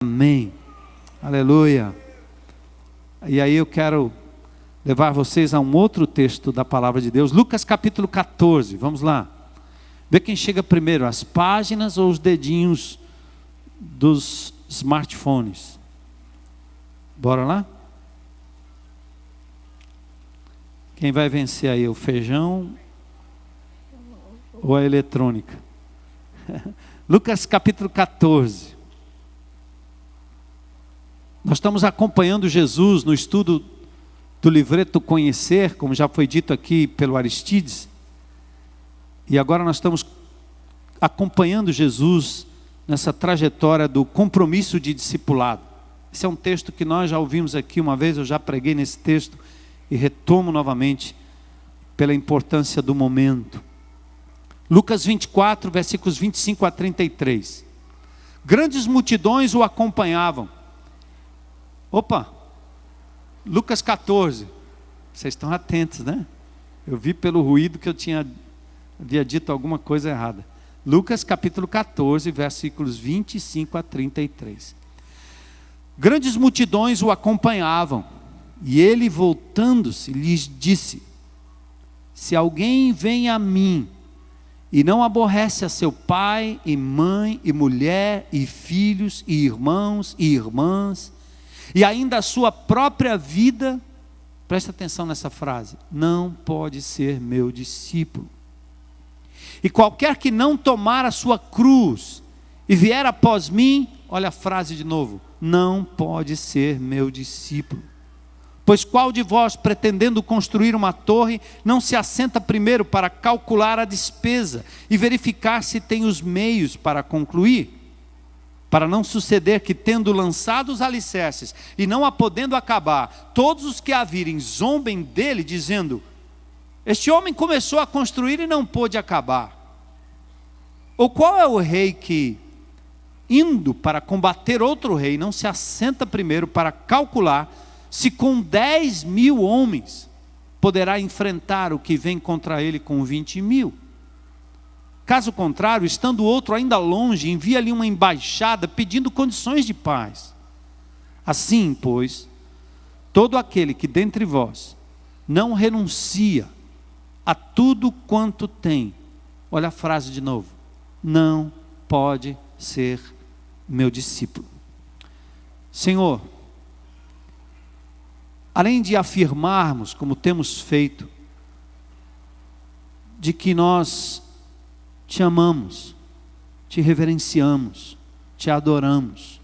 Amém. Aleluia. E aí eu quero levar vocês a um outro texto da palavra de Deus. Lucas capítulo 14. Vamos lá. Vê quem chega primeiro, as páginas ou os dedinhos dos smartphones. Bora lá? Quem vai vencer aí, o feijão ou a eletrônica? Lucas capítulo 14. Nós estamos acompanhando Jesus no estudo do livreto Conhecer, como já foi dito aqui pelo Aristides. E agora nós estamos acompanhando Jesus nessa trajetória do compromisso de discipulado. Esse é um texto que nós já ouvimos aqui uma vez, eu já preguei nesse texto e retomo novamente pela importância do momento. Lucas 24, versículos 25 a 33. Grandes multidões o acompanhavam. Lucas 14, vocês estão atentos, né? Eu vi pelo ruído que eu havia dito alguma coisa errada. Lucas capítulo 14, versículos 25 a 33. Grandes multidões o acompanhavam, e ele voltando-se lhes disse: se alguém vem a mim, e não aborrece a seu pai, e mãe, e mulher, e filhos, e irmãos, e irmãs, e ainda a sua própria vida, presta atenção nessa frase, não pode ser meu discípulo. E qualquer que não tomar a sua cruz e vier após mim, olha a frase de novo, não pode ser meu discípulo. Pois qual de vós, pretendendo construir uma torre, não se assenta primeiro para calcular a despesa e verificar se tem os meios para concluir? Para não suceder que, tendo lançado os alicerces e não a podendo acabar, todos os que a virem zombem dele, dizendo: este homem começou a construir e não pôde acabar. Ou qual é o rei que, indo para combater outro rei, não se assenta primeiro para calcular se com 10.000 homens poderá enfrentar o que vem contra ele com 20.000? Caso contrário, estando o outro ainda longe, envia-lhe uma embaixada pedindo condições de paz. Assim, pois, todo aquele que dentre vós não renuncia a tudo quanto tem, olha a frase de novo, não pode ser meu discípulo. Senhor, além de afirmarmos, como temos feito, de que nós te amamos, te reverenciamos, te adoramos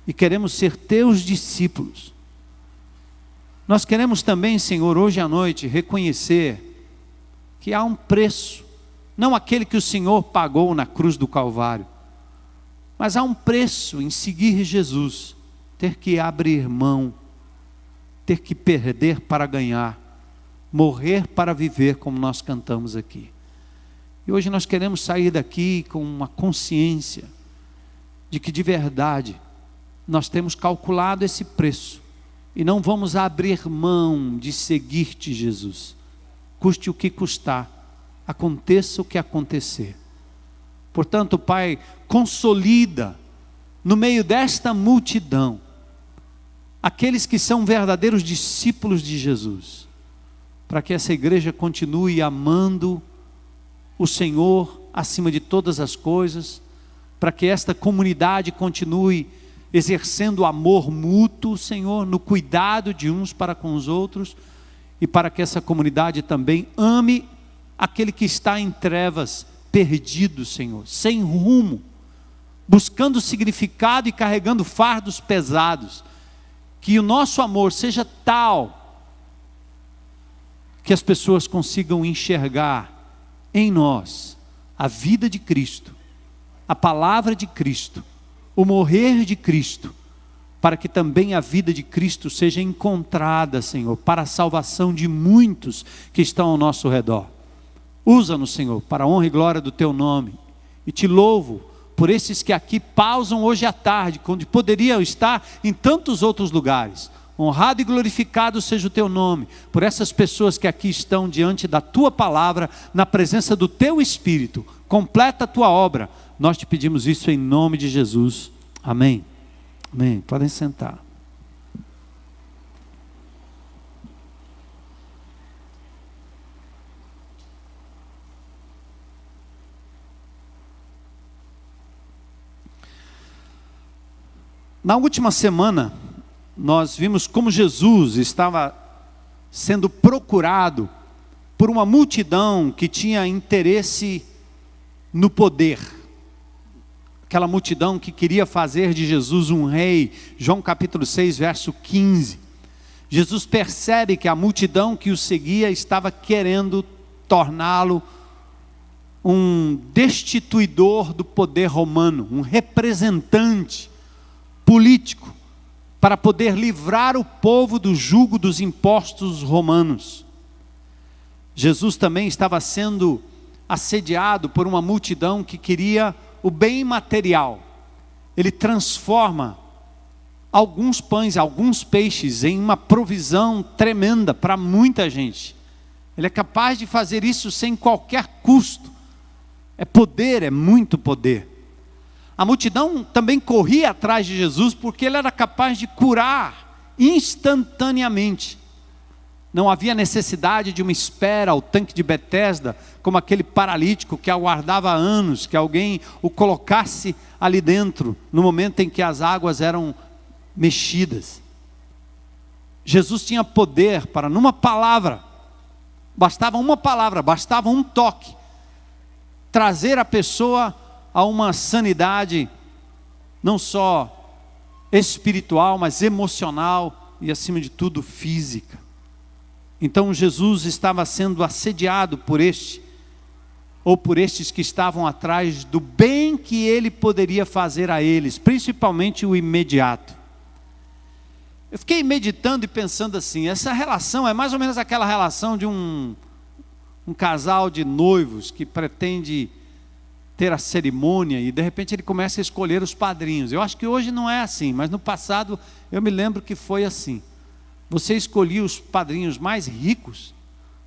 e queremos ser teus discípulos. Nós queremos também, Senhor, hoje à noite reconhecer que há um preço, não aquele que o Senhor pagou na cruz do Calvário, mas há um preço em seguir Jesus, ter que abrir mão, ter que perder para ganhar, morrer para viver, como nós cantamos aqui. E hoje nós queremos sair daqui com uma consciência de que de verdade nós temos calculado esse preço e não vamos abrir mão de seguir-te, Jesus, custe o que custar, aconteça o que acontecer. Portanto, Pai, consolida no meio desta multidão aqueles que são verdadeiros discípulos de Jesus, para que essa igreja continue amando o Senhor acima de todas as coisas, para que esta comunidade continue exercendo amor mútuo, Senhor, no cuidado de uns para com os outros, e para que essa comunidade também ame aquele que está em trevas, perdido, Senhor, sem rumo, buscando significado e carregando fardos pesados. Que o nosso amor seja tal que as pessoas consigam enxergar em nós a vida de Cristo, a palavra de Cristo, o morrer de Cristo, para que também a vida de Cristo seja encontrada, Senhor, para a salvação de muitos que estão ao nosso redor. Usa-nos, Senhor, para a honra e glória do teu nome, e te louvo por esses que aqui pausam hoje à tarde, quando poderiam estar em tantos outros lugares. Honrado e glorificado seja o teu nome, por essas pessoas que aqui estão diante da tua palavra, na presença do teu Espírito. Completa a tua obra, nós te pedimos isso em nome de Jesus, amém. Amém. Podem sentar. Na última semana, nós vimos como Jesus estava sendo procurado por uma multidão que tinha interesse no poder. Aquela multidão que queria fazer de Jesus um rei. João capítulo 6, verso 15. Jesus percebe que a multidão que o seguia estava querendo torná-lo um destituidor do poder romano, um representante político, para poder livrar o povo do jugo dos impostos romanos. Jesus também estava sendo assediado por uma multidão que queria o bem material. Ele transforma alguns pães, alguns peixes em uma provisão tremenda para muita gente. Ele é capaz de fazer isso sem qualquer custo. É poder, é muito poder. A multidão também corria atrás de Jesus porque ele era capaz de curar instantaneamente. Não havia necessidade de uma espera ao tanque de Betesda, como aquele paralítico que aguardava anos, que alguém o colocasse ali dentro, no momento em que as águas eram mexidas. Jesus tinha poder para, numa palavra, bastava uma palavra, bastava um toque, trazer a pessoa a uma sanidade, não só espiritual, mas emocional e, acima de tudo, física. Então Jesus estava sendo assediado por estes que estavam atrás do bem que ele poderia fazer a eles, principalmente o imediato. Eu fiquei meditando e pensando assim, essa relação é mais ou menos aquela relação de um casal de noivos que pretende ter a cerimônia e de repente ele começa a escolher os padrinhos. Eu acho que hoje não é assim, mas no passado eu me lembro que foi assim. Você escolhia os padrinhos mais ricos,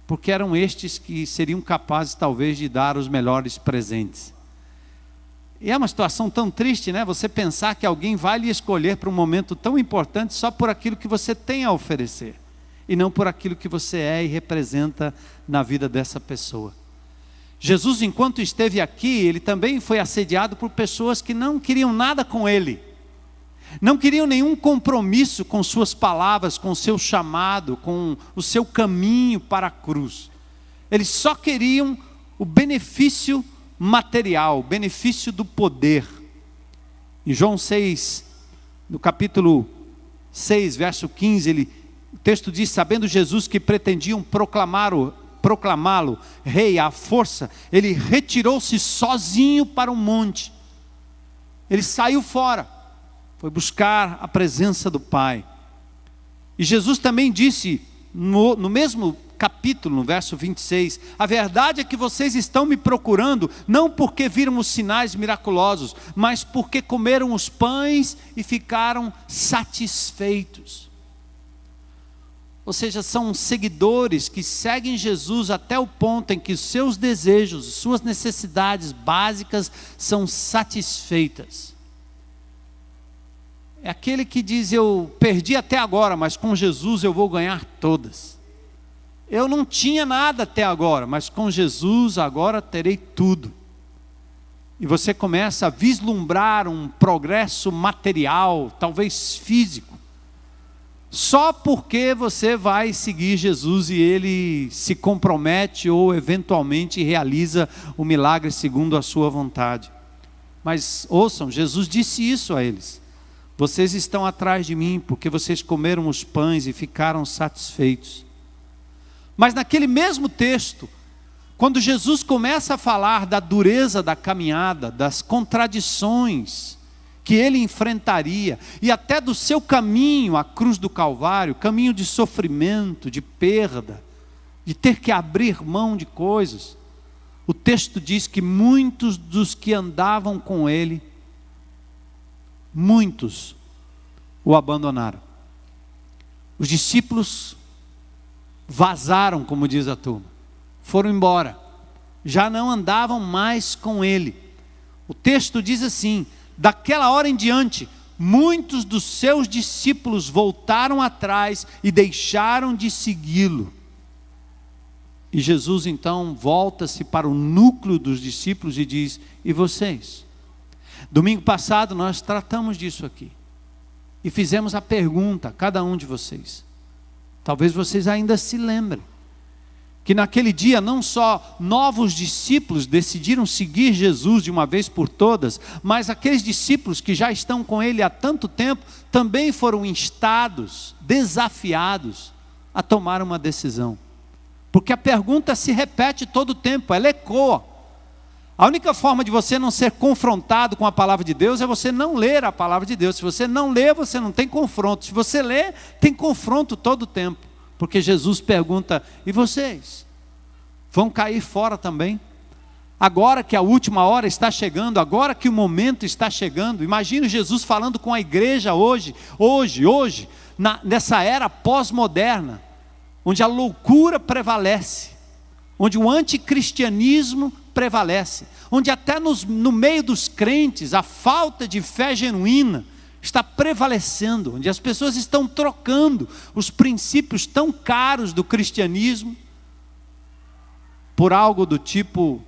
porque eram estes que seriam capazes talvez de dar os melhores presentes. E é uma situação tão triste, né? Você pensar que alguém vai lhe escolher para um momento tão importante só por aquilo que você tem a oferecer, e não por aquilo que você é e representa na vida dessa pessoa. Jesus, enquanto esteve aqui, ele também foi assediado por pessoas que não queriam nada com ele. Não queriam nenhum compromisso com suas palavras, com o seu chamado, com o seu caminho para a cruz. Eles só queriam o benefício material, o benefício do poder. Em João 6, no capítulo 6, verso 15, o texto diz, sabendo Jesus que pretendiam proclamá-lo rei à força, ele retirou-se sozinho para o monte. Ele saiu fora. Foi buscar a presença do Pai. E Jesus também disse, no mesmo capítulo, no verso 26, a verdade é que vocês estão me procurando, não porque viram os sinais miraculosos, mas porque comeram os pães e ficaram satisfeitos. Ou seja, são seguidores que seguem Jesus até o ponto em que os seus desejos, suas necessidades básicas são satisfeitas. É aquele que diz, eu perdi até agora, mas com Jesus eu vou ganhar todas. Eu não tinha nada até agora, mas com Jesus agora terei tudo. E você começa a vislumbrar um progresso material, talvez físico, só porque você vai seguir Jesus e ele se compromete ou eventualmente realiza o milagre segundo a sua vontade. Mas ouçam, Jesus disse isso a eles. Vocês estão atrás de mim porque vocês comeram os pães e ficaram satisfeitos. Mas naquele mesmo texto, quando Jesus começa a falar da dureza da caminhada, das contradições que ele enfrentaria, e até do seu caminho à cruz do Calvário, caminho de sofrimento, de perda, de ter que abrir mão de coisas, o texto diz que muitos dos que andavam com ele, muitos o abandonaram. Os discípulos vazaram, como diz a turma, foram embora, já não andavam mais com ele. O texto diz assim, daquela hora em diante, muitos dos seus discípulos voltaram atrás e deixaram de segui-lo. E Jesus então volta-se para o núcleo dos discípulos e diz: e vocês? Domingo passado nós tratamos disso aqui. E fizemos a pergunta a cada um de vocês. Talvez vocês ainda se lembrem. Que naquele dia não só novos discípulos decidiram seguir Jesus de uma vez por todas, mas aqueles discípulos que já estão com Ele há tanto tempo, também foram instados, desafiados a tomar uma decisão. Porque a pergunta se repete todo o tempo, ela ecoa. A única forma de você não ser confrontado com a palavra de Deus é você não ler a palavra de Deus. Se você não lê, você não tem confronto. Se você lê, tem confronto todo o tempo. Porque Jesus pergunta: e vocês? Vão cair fora também? Agora que a última hora está chegando, agora que o momento está chegando. Imagine Jesus falando com a igreja hoje, nessa era pós-moderna, onde a loucura prevalece, onde o anticristianismo prevalece, onde até no meio dos crentes a falta de fé genuína está prevalecendo, onde as pessoas estão trocando os princípios tão caros do cristianismo por algo do tipo: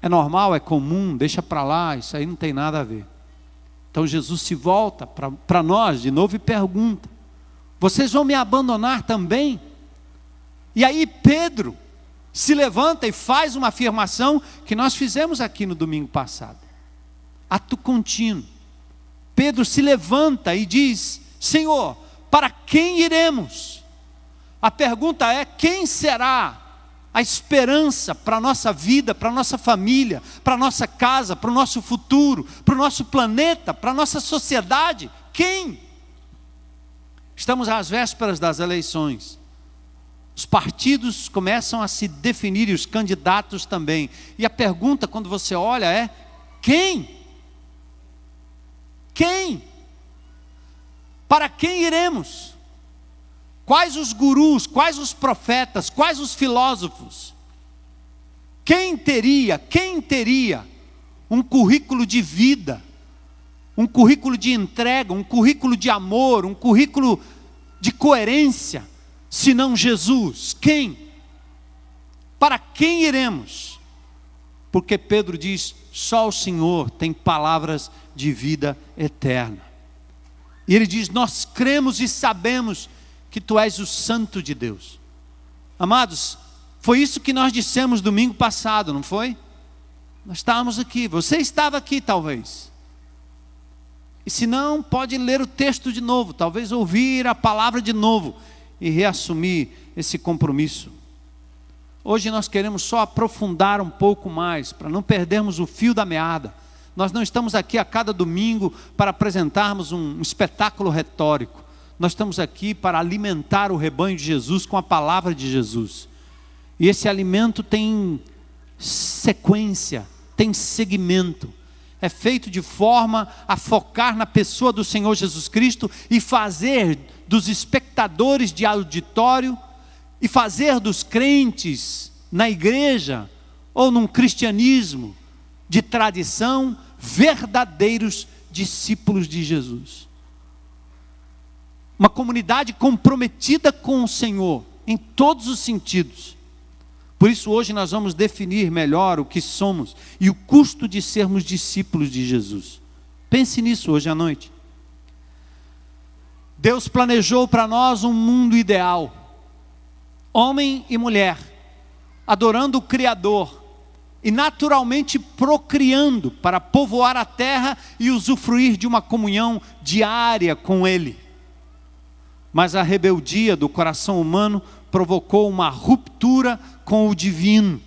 é normal, é comum, deixa para lá, isso aí não tem nada a ver. Então Jesus se volta para nós de novo e pergunta: vocês vão me abandonar também? E aí Pedro se levanta e faz uma afirmação que nós fizemos aqui no domingo passado. Ato contínuo. Pedro se levanta e diz: Senhor, para quem iremos? A pergunta é: quem será a esperança para a nossa vida, para a nossa família, para a nossa casa, para o nosso futuro, para o nosso planeta, para a nossa sociedade? Quem? Estamos às vésperas das eleições. Os partidos começam a se definir e os candidatos também. E a pergunta, quando você olha, é: quem? Quem? Para quem iremos? Quais os gurus, quais os profetas, quais os filósofos? Quem teria um currículo de vida, um currículo de entrega, um currículo de amor, um currículo de coerência, senão Jesus? Quem? Para quem iremos? Porque Pedro diz: só o Senhor tem palavras de vida eterna. E ele diz: nós cremos e sabemos que Tu és o Santo de Deus. Amados, foi isso que nós dissemos domingo passado, não foi? Nós estávamos aqui, você estava aqui talvez. E se não, pode ler o texto de novo, talvez ouvir a palavra de novo e reassumir esse compromisso. Hoje nós queremos só aprofundar um pouco mais, para não perdermos o fio da meada. Nós não estamos aqui a cada domingo para apresentarmos um espetáculo retórico. Nós estamos aqui para alimentar o rebanho de Jesus com a palavra de Jesus. E esse alimento tem sequência, tem segmento. É feito de forma a focar na pessoa do Senhor Jesus Cristo e fazer dos espectadores de auditório e fazer dos crentes na igreja ou num cristianismo de tradição verdadeiros discípulos de Jesus. Uma comunidade comprometida com o Senhor em todos os sentidos. Por isso hoje nós vamos definir melhor o que somos e o custo de sermos discípulos de Jesus. Pense nisso hoje à noite. Deus planejou para nós um mundo ideal. Homem e mulher, adorando o Criador e naturalmente procriando para povoar a terra e usufruir de uma comunhão diária com Ele. Mas a rebeldia do coração humano provocou uma ruptura com o divino.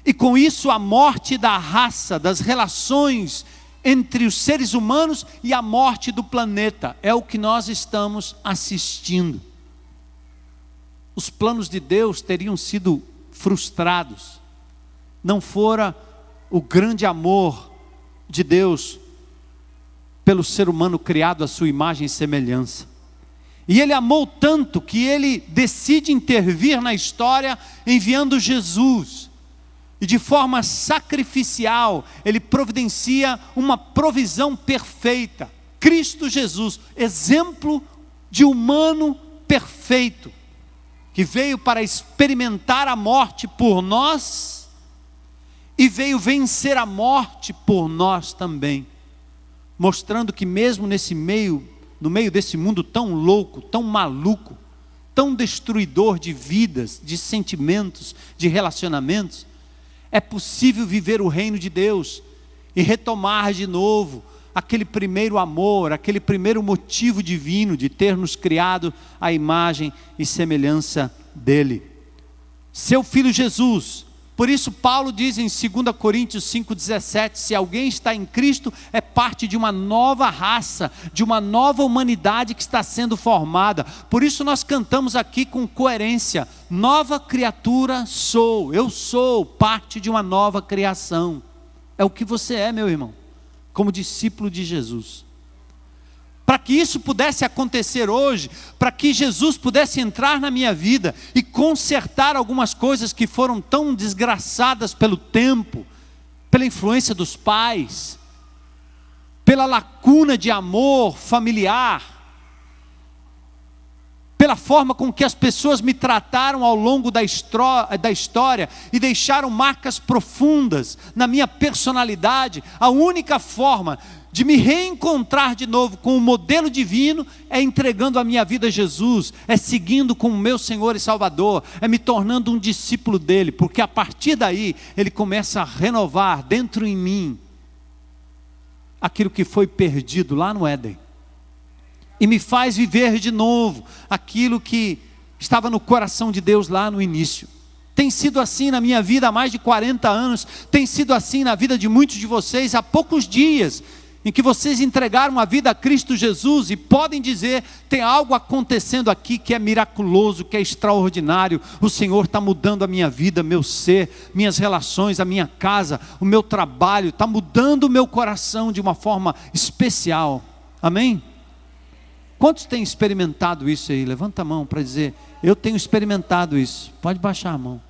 E com isso a morte da raça, das relações entre os seres humanos e a morte do planeta. É o que nós estamos assistindo. Os planos de Deus teriam sido frustrados. Não fora o grande amor de Deus pelo ser humano criado à sua imagem e semelhança. E Ele amou tanto que Ele decide intervir na história enviando Jesus. E de forma sacrificial, Ele providencia uma provisão perfeita. Cristo Jesus, exemplo de humano perfeito, que veio para experimentar a morte por nós e veio vencer a morte por nós também, mostrando que mesmo no meio desse mundo tão louco, tão maluco, tão destruidor de vidas, de sentimentos, de relacionamentos, é possível viver o reino de Deus e retomar de novo aquele primeiro amor, aquele primeiro motivo divino de ter nos criado à imagem e semelhança dele. Seu Filho Jesus. Por isso Paulo diz em 2 Coríntios 5,17, se alguém está em Cristo, é parte de uma nova raça, de uma nova humanidade que está sendo formada. Por isso nós cantamos aqui com coerência, nova criatura sou, eu sou parte de uma nova criação. É o que você é, meu irmão, como discípulo de Jesus. Para que isso pudesse acontecer hoje, para que Jesus pudesse entrar na minha vida e consertar algumas coisas que foram tão desgraçadas pelo tempo, pela influência dos pais, pela lacuna de amor familiar, pela forma com que as pessoas me trataram ao longo da história e deixaram marcas profundas na minha personalidade. A única forma de me reencontrar de novo com o modelo divino é entregando a minha vida a Jesus, é seguindo como meu Senhor e Salvador, é me tornando um discípulo dele, porque a partir daí ele começa a renovar dentro em mim aquilo que foi perdido lá no Éden e me faz viver de novo aquilo que estava no coração de Deus lá no início. Tem sido assim na minha vida há mais de 40 anos, tem sido assim na vida de muitos de vocês há poucos dias, em que vocês entregaram a vida a Cristo Jesus e podem dizer, tem algo acontecendo aqui que é miraculoso, que é extraordinário, o Senhor está mudando a minha vida, meu ser, minhas relações, a minha casa, o meu trabalho, está mudando o meu coração de uma forma especial, amém? Quantos têm experimentado isso aí? Levanta a mão para dizer, eu tenho experimentado isso, pode baixar a mão.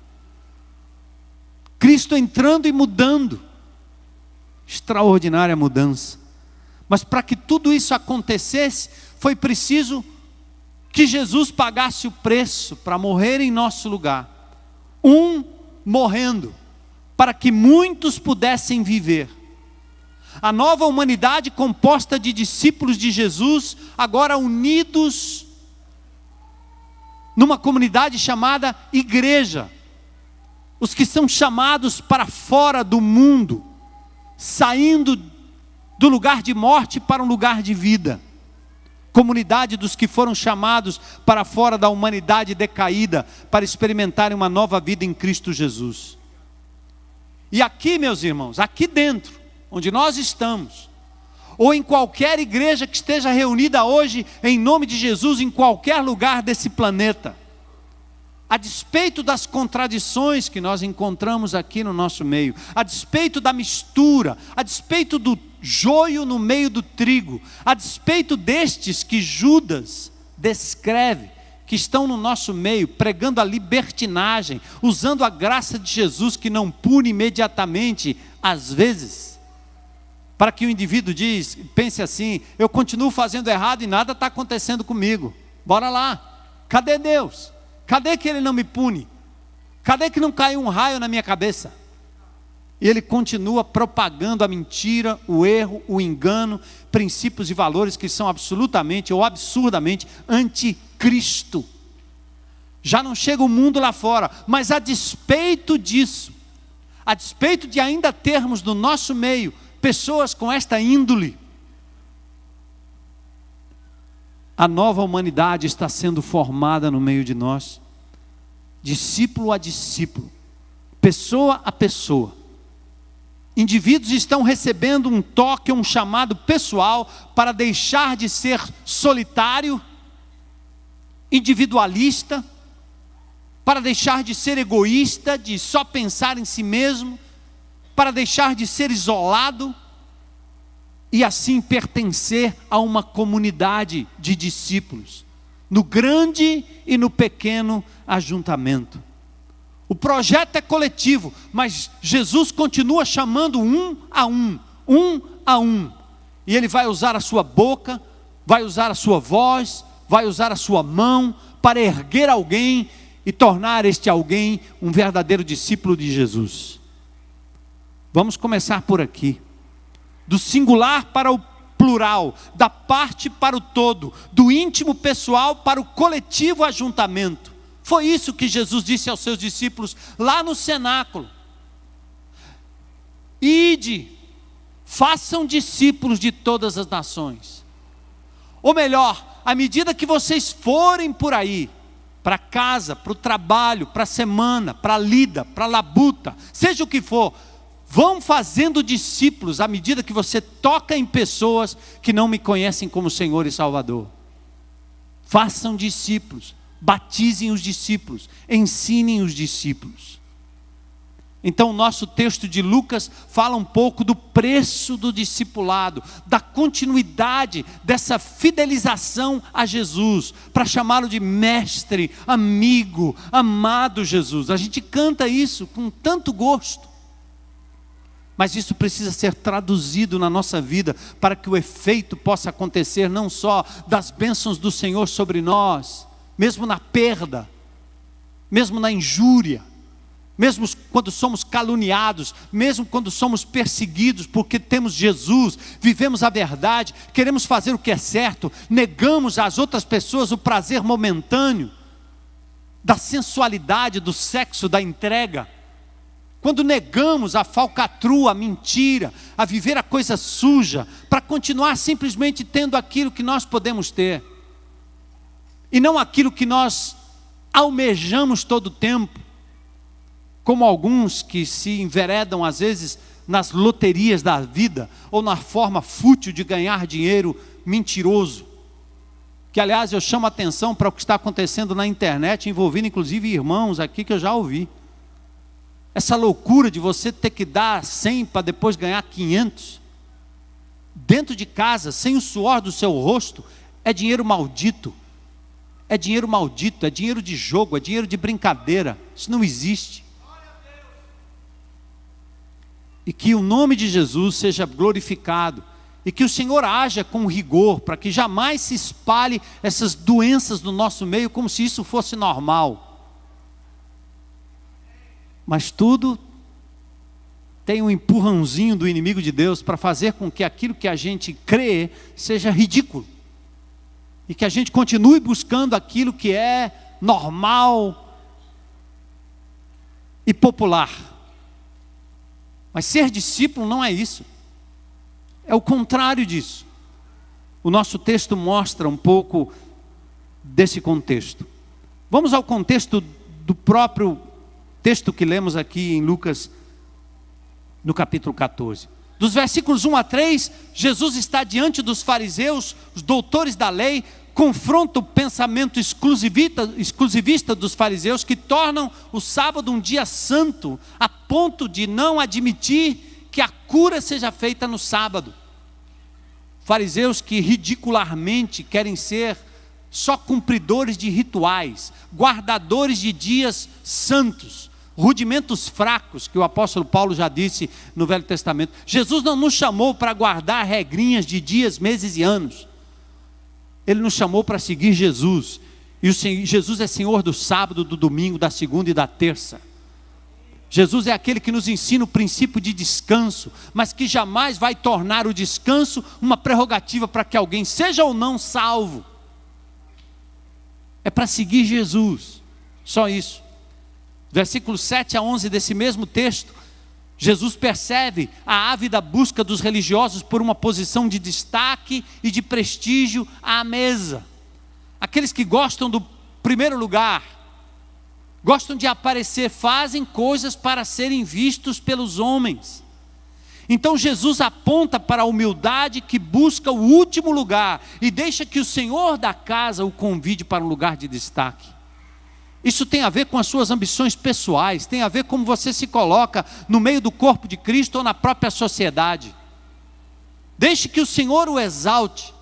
Cristo entrando e mudando, extraordinária mudança. Mas para que tudo isso acontecesse, foi preciso que Jesus pagasse o preço para morrer em nosso lugar. Morrendo, para que muitos pudessem viver. A nova humanidade composta de discípulos de Jesus, agora unidos numa comunidade chamada igreja. Os que são chamados para fora do mundo, saindo do lugar de morte para um lugar de vida. Comunidade dos que foram chamados para fora da humanidade decaída, para experimentarem uma nova vida em Cristo Jesus. E aqui, meus irmãos, aqui dentro, onde nós estamos, ou em qualquer igreja que esteja reunida hoje, em nome de Jesus, em qualquer lugar desse planeta, a despeito das contradições que nós encontramos aqui no nosso meio, a despeito da mistura, a despeito do joio no meio do trigo, a despeito destes que Judas descreve, que estão no nosso meio, pregando a libertinagem, usando a graça de Jesus que não pune imediatamente, às vezes, para que o indivíduo pense assim, eu continuo fazendo errado e nada está acontecendo comigo, bora lá, cadê Deus? Cadê que Ele não me pune? Cadê que não caiu um raio na minha cabeça? E ele continua propagando a mentira, o erro, o engano, princípios e valores que são absolutamente ou absurdamente anticristo. Já não chega o mundo lá fora, mas a despeito disso, a despeito de ainda termos no nosso meio pessoas com esta índole, a nova humanidade está sendo formada no meio de nós, discípulo a discípulo, pessoa a pessoa. Indivíduos estão recebendo um toque, um chamado pessoal para deixar de ser solitário, individualista, para deixar de ser egoísta, de só pensar em si mesmo, para deixar de ser isolado e assim pertencer a uma comunidade de discípulos, no grande e no pequeno ajuntamento. O projeto é coletivo, mas Jesus continua chamando um a um. E Ele vai usar a sua boca, vai usar a sua voz, vai usar a sua mão para erguer alguém e tornar este alguém um verdadeiro discípulo de Jesus. Vamos começar por aqui. Do singular para o plural, da parte para o todo, do íntimo pessoal para o coletivo ajuntamento. Foi isso que Jesus disse aos seus discípulos lá no cenáculo. Ide, façam discípulos de todas as nações. Ou melhor, à medida que vocês forem por aí, para casa, para o trabalho, para a semana, para a lida, para a labuta, seja o que for, vão fazendo discípulos à medida que você toca em pessoas que não me conhecem como Senhor e Salvador. Façam discípulos, batizem os discípulos, ensinem os discípulos. Então o nosso texto de Lucas fala um pouco do preço do discipulado, da continuidade dessa fidelização a Jesus, para chamá-lo de mestre, amigo, amado Jesus. A gente canta isso com tanto gosto. Mas isso precisa ser traduzido na nossa vida, para que o efeito possa acontecer não só das bênçãos do Senhor sobre nós, mesmo na perda, mesmo na injúria, mesmo quando somos caluniados, mesmo quando somos perseguidos, porque temos Jesus, vivemos a verdade, queremos fazer o que é certo, negamos às outras pessoas o prazer momentâneo, da sensualidade, do sexo, da entrega. Quando negamos a falcatrua, a mentira, a viver a coisa suja, para continuar simplesmente tendo aquilo que nós podemos ter, e não aquilo que nós almejamos todo o tempo, como alguns que se enveredam às vezes nas loterias da vida, ou na forma fútil de ganhar dinheiro mentiroso, que aliás eu chamo a atenção para o que está acontecendo na internet, envolvendo inclusive irmãos aqui que eu já ouvi. Essa loucura de você ter que dar 100 para depois ganhar 500, dentro de casa, sem o suor do seu rosto, é dinheiro maldito. É dinheiro maldito, é dinheiro de jogo, é dinheiro de brincadeira. Isso não existe. E que o nome de Jesus seja glorificado, e que o Senhor haja com rigor, para que jamais se espalhe essas doenças no nosso meio, como se isso fosse normal. Mas tudo tem um empurrãozinho do inimigo de Deus para fazer com que aquilo que a gente crê seja ridículo. E que a gente continue buscando aquilo que é normal e popular. Mas ser discípulo não é isso. É o contrário disso. O nosso texto mostra um pouco desse contexto. Vamos ao contexto do próprio texto que lemos aqui em Lucas, no capítulo 14. Dos versículos 1 a 3, Jesus está diante dos fariseus, os doutores da lei, confronta o pensamento exclusivista dos fariseus, que tornam o sábado um dia santo, a ponto de não admitir que a cura seja feita no sábado. Fariseus que ridicularmente querem ser só cumpridores de rituais, guardadores de dias santos, rudimentos fracos, que o apóstolo Paulo já disse no Velho Testamento. Jesus não nos chamou para guardar regrinhas de dias, meses e anos. Ele nos chamou para seguir Jesus. E Jesus é Senhor do sábado, do domingo, da segunda e da terça. Jesus é aquele que nos ensina o princípio de descanso, mas que jamais vai tornar o descanso uma prerrogativa para que alguém seja ou não salvo. É para seguir Jesus, só isso. Versículos 7 a 11 desse mesmo texto, Jesus percebe a ávida busca dos religiosos por uma posição de destaque e de prestígio à mesa. Aqueles que gostam do primeiro lugar, gostam de aparecer, fazem coisas para serem vistos pelos homens. Então Jesus aponta para a humildade que busca o último lugar e deixa que o Senhor da casa o convide para um lugar de destaque. Isso tem a ver com as suas ambições pessoais, tem a ver como você se coloca no meio do corpo de Cristo ou na própria sociedade. Deixe que o Senhor o exalte.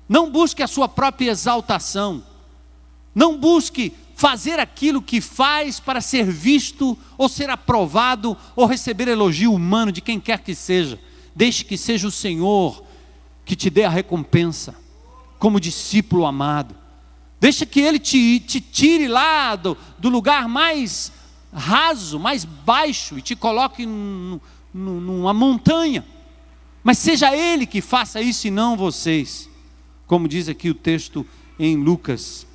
Não busque a sua própria exaltação. Não busque fazer aquilo que faz para ser visto, ou ser aprovado, ou receber elogio humano de quem quer que seja. Deixe que seja o Senhor que te dê a recompensa, como discípulo amado. Deixa que Ele te tire lá do lugar mais raso, mais baixo, e te coloque numa montanha. Mas seja Ele que faça isso e não vocês, como diz aqui o texto em Lucas.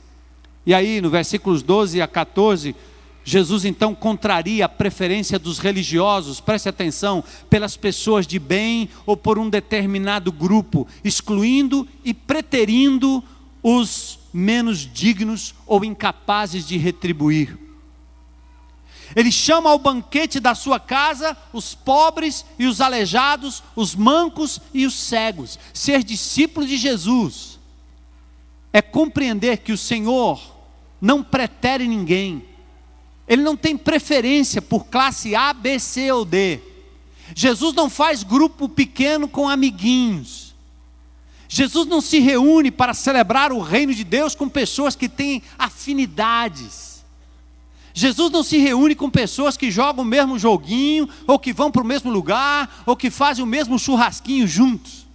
E aí no versículos 12 a 14, Jesus então contraria a preferência dos religiosos, preste atenção, pelas pessoas de bem ou por um determinado grupo, excluindo e preterindo os menos dignos ou incapazes de retribuir. Ele chama ao banquete da sua casa os pobres e os aleijados, os mancos e os cegos. Ser discípulo de Jesus é compreender que o Senhor não pretere ninguém. Ele não tem preferência por classe A, B, C ou D. Jesus não faz grupo pequeno com amiguinhos. Jesus não se reúne para celebrar o reino de Deus com pessoas que têm afinidades. Jesus não se reúne com pessoas que jogam o mesmo joguinho, ou que vão para o mesmo lugar, ou que fazem o mesmo churrasquinho juntos.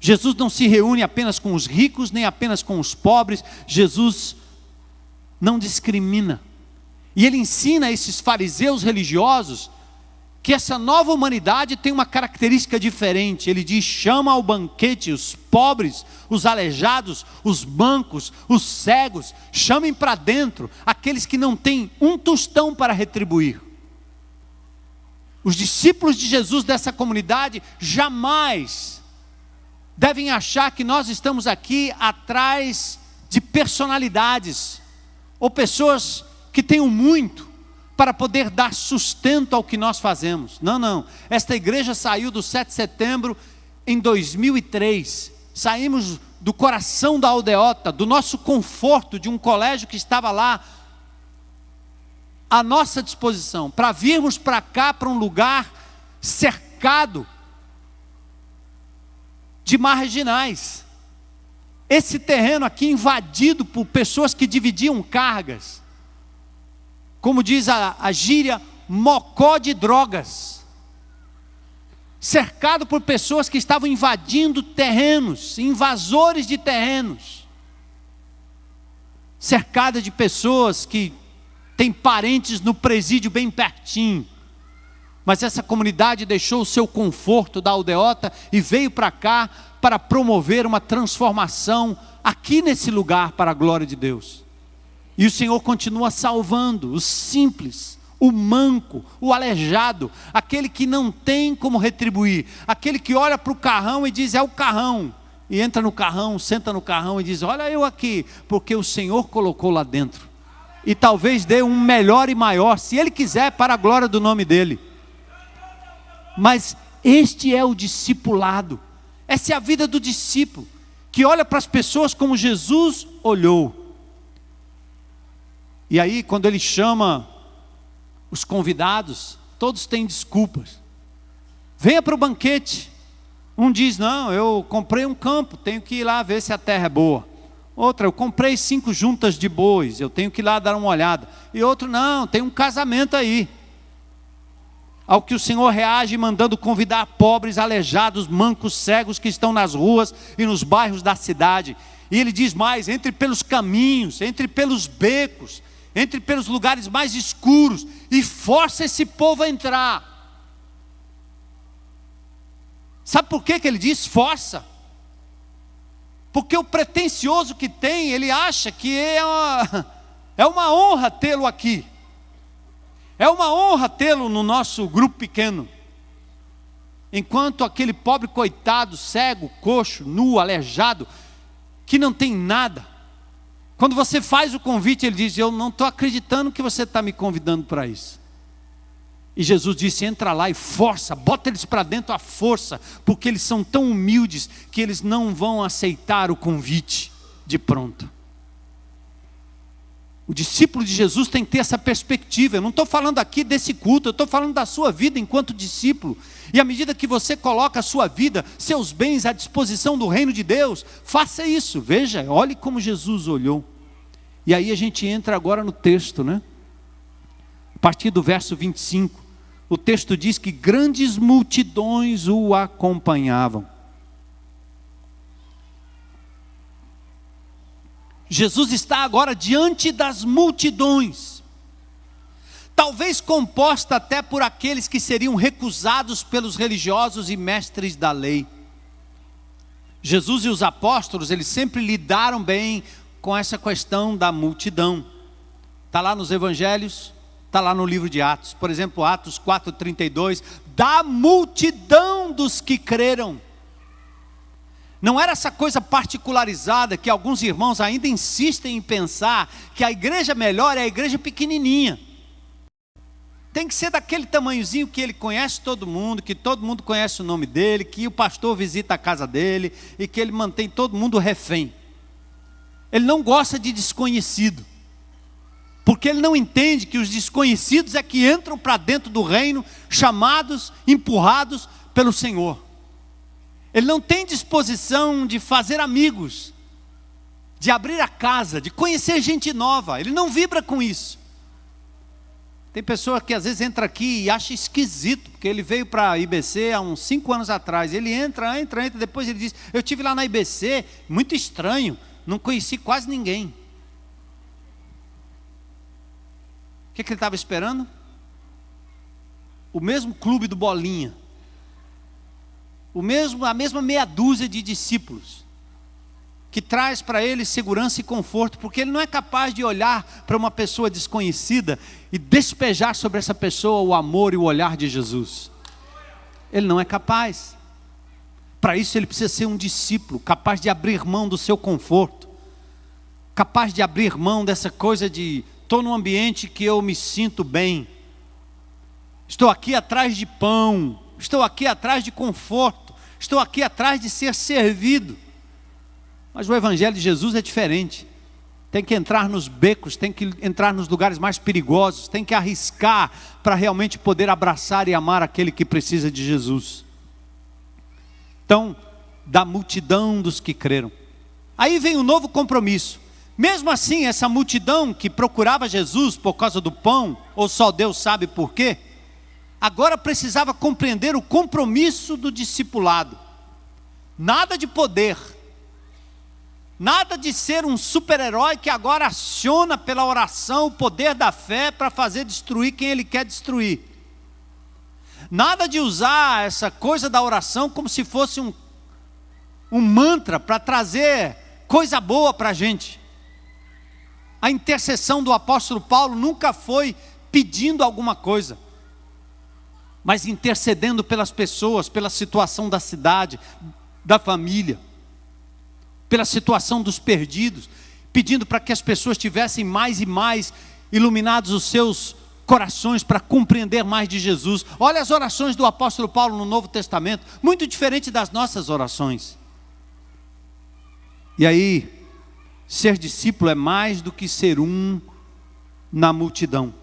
Jesus não se reúne apenas com os ricos, nem apenas com os pobres. Jesus não discrimina. E Ele ensina a esses fariseus religiosos que essa nova humanidade tem uma característica diferente. Ele diz: chama ao banquete os pobres, os aleijados, os mancos, os cegos. Chamem para dentro aqueles que não têm um tostão para retribuir. Os discípulos de Jesus dessa comunidade jamais devem achar que nós estamos aqui atrás de personalidades ou pessoas que tenham muito para poder dar sustento ao que nós fazemos. Não, não. Esta igreja saiu do 7 de setembro em 2003. Saímos do coração da aldeota, do nosso conforto, de um colégio que estava lá à nossa disposição, para virmos para cá, para um lugar cercado de marginais. Esse terreno aqui invadido por pessoas que dividiam cargas. Como diz a gíria, mocó de drogas. Cercado por pessoas que estavam invadindo terrenos, invasores de terrenos. Cercada de pessoas que têm parentes no presídio bem pertinho. Mas essa comunidade deixou o seu conforto da aldeota e veio para cá para promover uma transformação aqui nesse lugar para a glória de Deus. E o Senhor continua salvando o simples, o manco, o aleijado, aquele que não tem como retribuir, aquele que olha para o carrão e diz: é o carrão, e entra no carrão, senta no carrão e diz: olha eu aqui, porque o Senhor colocou lá dentro, e talvez dê um melhor e maior, se Ele quiser, para a glória do nome dEle. Mas este é o discipulado, essa é a vida do discípulo, que olha para as pessoas como Jesus olhou. E aí, quando Ele chama os convidados, todos têm desculpas. Venha para o banquete. Um diz: não, eu comprei um campo, tenho que ir lá ver se a terra é boa. Outra: eu comprei 5 juntas de bois, eu tenho que ir lá dar uma olhada. E outro: não, tem um casamento aí. Ao que o Senhor reage mandando convidar pobres, aleijados, mancos, cegos que estão nas ruas e nos bairros da cidade. E Ele diz mais: entre pelos caminhos, entre pelos becos, entre pelos lugares mais escuros, e força esse povo a entrar. Sabe por que Ele diz força? Porque o pretensioso que tem, ele acha que é uma honra tê-lo aqui, é uma honra tê-lo no nosso grupo pequeno, enquanto aquele pobre coitado, cego, coxo, nu, aleijado, que não tem nada, quando você faz o convite, ele diz: eu não estou acreditando que você está me convidando para isso. E Jesus disse: entra lá e força, bota eles para dentro à força, porque eles são tão humildes que eles não vão aceitar o convite de pronto. O discípulo de Jesus tem que ter essa perspectiva. Eu não estou falando aqui desse culto, eu estou falando da sua vida enquanto discípulo. E à medida que você coloca a sua vida, seus bens à disposição do reino de Deus, faça isso. Veja, olhe como Jesus olhou. E aí a gente entra agora no texto, né? A partir do verso 25, o texto diz que grandes multidões o acompanhavam. Jesus está agora diante das multidões, talvez composta até por aqueles que seriam recusados pelos religiosos e mestres da lei. Jesus e os apóstolos, eles sempre lidaram bem com essa questão da multidão. Está lá nos evangelhos, está lá no livro de Atos. Por exemplo, Atos 4:32, da multidão dos que creram. Não era essa coisa particularizada que alguns irmãos ainda insistem em pensar que a igreja melhor é a igreja pequenininha. Tem que ser daquele tamanhozinho que ele conhece todo mundo, que todo mundo conhece o nome dele, que o pastor visita a casa dele e que ele mantém todo mundo refém. Ele não gosta de desconhecido, porque ele não entende que os desconhecidos é que entram para dentro do reino, chamados, empurrados pelo Senhor. Ele não tem disposição de fazer amigos, de abrir a casa, de conhecer gente nova. Ele não vibra com isso. Tem pessoa que às vezes entra aqui e acha esquisito, porque ele veio para a IBC há uns 5 anos atrás. Ele entra, depois ele diz, eu estive lá na IBC, muito estranho, não conheci quase ninguém. O que ele estava esperando? O mesmo clube do Bolinha. A mesma meia dúzia de discípulos, que traz para ele segurança e conforto, porque ele não é capaz de olhar para uma pessoa desconhecida e despejar sobre essa pessoa o amor e o olhar de Jesus. Ele não é capaz. Para isso ele precisa ser um discípulo, capaz de abrir mão do seu conforto, capaz de abrir mão dessa coisa de, estou num ambiente que eu me sinto bem, estou aqui atrás de pão, estou aqui atrás de conforto, estou aqui atrás de ser servido. Mas o evangelho de Jesus é diferente. Tem que entrar nos becos, tem que entrar nos lugares mais perigosos, tem que arriscar para realmente poder abraçar e amar aquele que precisa de Jesus. Então, da multidão dos que creram. Aí vem um novo compromisso. Mesmo assim, essa multidão que procurava Jesus por causa do pão, ou só Deus sabe por quê, agora precisava compreender o compromisso do discipulado. Nada de poder, nada de ser um super-herói que agora aciona pela oração o poder da fé para fazer destruir quem ele quer destruir. Nada de usar essa coisa da oração como se fosse um mantra para trazer coisa boa para a gente. A intercessão do apóstolo Paulo nunca foi pedindo alguma coisa, mas intercedendo pelas pessoas, pela situação da cidade, da família, pela situação dos perdidos, pedindo para que as pessoas tivessem mais e mais iluminados os seus corações para compreender mais de Jesus. Olha as orações do apóstolo Paulo no Novo Testamento, muito diferente das nossas orações. E aí, ser discípulo é mais do que ser um na multidão.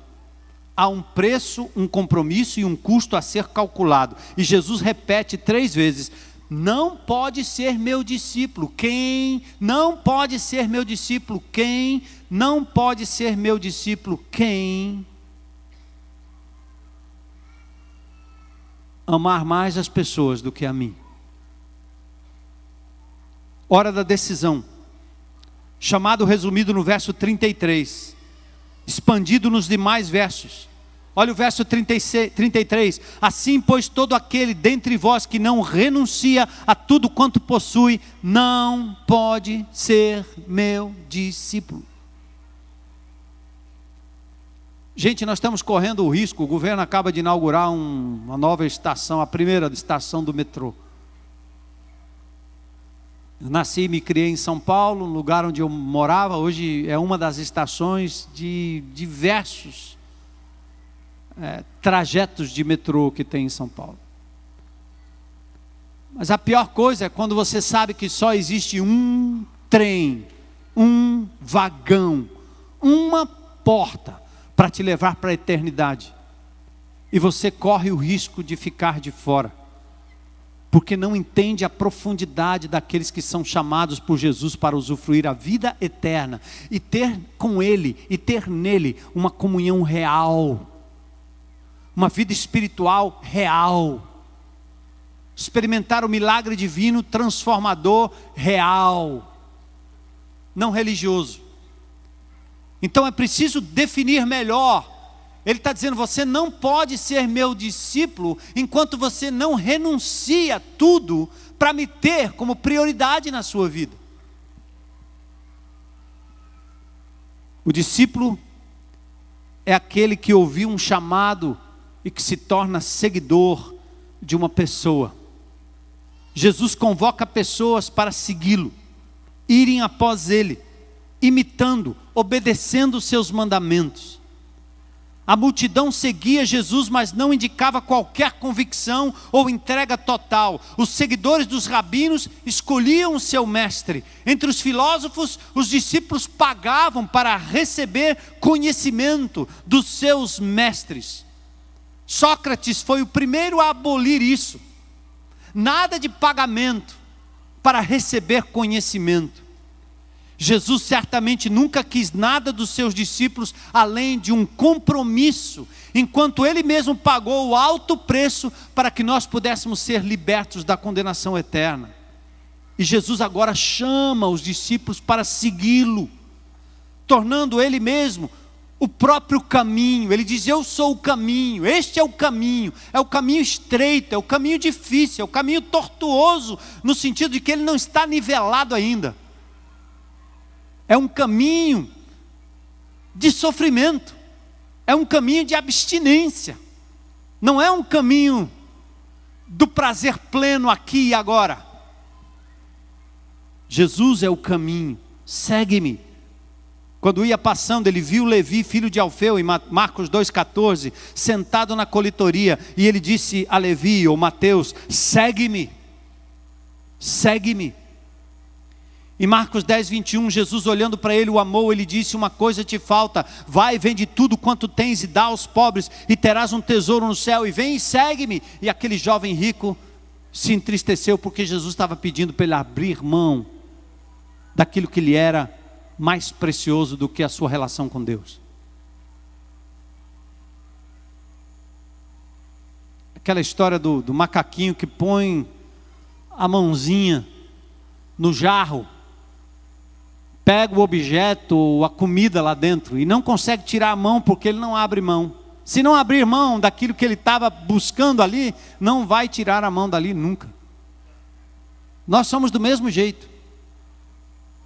Há um preço, um compromisso e um custo a ser calculado. E Jesus repete 3 vezes, não pode ser meu discípulo. Quem não pode ser meu discípulo? Quem não pode ser meu discípulo? Quem amar mais as pessoas do que a mim. Hora da decisão. Chamado resumido no verso 33. Expandido nos demais versos. Olha o verso 33. Assim, pois, todo aquele dentre vós que não renuncia a tudo quanto possui, não pode ser meu discípulo. Gente, nós estamos correndo o risco, o governo acaba de inaugurar uma nova estação, a primeira estação do metrô. Eu nasci e me criei em São Paulo, no lugar onde eu morava, hoje é uma das estações de diversos trajetos de metrô que tem em São Paulo. Mas a pior coisa é quando você sabe que só existe um trem, um vagão, uma porta para te levar para a eternidade. E você corre o risco de ficar de fora. porque não entende a profundidade daqueles que são chamados por Jesus para usufruir a vida eterna e ter com Ele e ter nele uma comunhão real, uma vida espiritual real, experimentar o milagre divino transformador real, não religioso. Então é preciso definir melhor. Ele está dizendo, você não pode ser meu discípulo enquanto você não renuncia tudo para me ter como prioridade na sua vida. O discípulo é aquele que ouviu um chamado e que se torna seguidor de uma pessoa. Jesus convoca pessoas para segui-lo, irem após ele, imitando, obedecendo os seus mandamentos. A multidão seguia Jesus, mas não indicava qualquer convicção ou entrega total. Os seguidores dos rabinos escolhiam o seu mestre. Entre os filósofos, os discípulos pagavam para receber conhecimento dos seus mestres. Sócrates foi o primeiro a abolir isso. Nada de pagamento para receber conhecimento. Jesus certamente nunca quis nada dos seus discípulos além de um compromisso, enquanto Ele mesmo pagou o alto preço para que nós pudéssemos ser libertos da condenação eterna. E Jesus agora chama os discípulos para segui-lo, tornando Ele mesmo o próprio caminho. Ele diz, eu sou o caminho, este é o caminho estreito, é o caminho difícil, é o caminho tortuoso, no sentido de que ele não está nivelado ainda. É um caminho de sofrimento, é um caminho de abstinência, não é um caminho do prazer pleno aqui e agora. Jesus é o caminho, segue-me. Quando ia passando, ele viu Levi, filho de Alfeu, em Marcos 2,14, sentado na coletoria, e ele disse a Levi, ou Mateus, segue-me, segue-me. Em Marcos 10:21, Jesus olhando para ele, o amou, ele disse, uma coisa te falta, vai, vende tudo quanto tens e dá aos pobres, e terás um tesouro no céu, e vem e segue-me. E aquele jovem rico se entristeceu, porque Jesus estava pedindo para ele abrir mão daquilo que lhe era mais precioso do que a sua relação com Deus. Aquela história do macaquinho que põe a mãozinha no jarro, pega o objeto, a comida lá dentro, e não consegue tirar a mão porque ele não abre mão. Se não abrir mão daquilo que ele estava buscando ali, não vai tirar a mão dali nunca. Nós somos do mesmo jeito.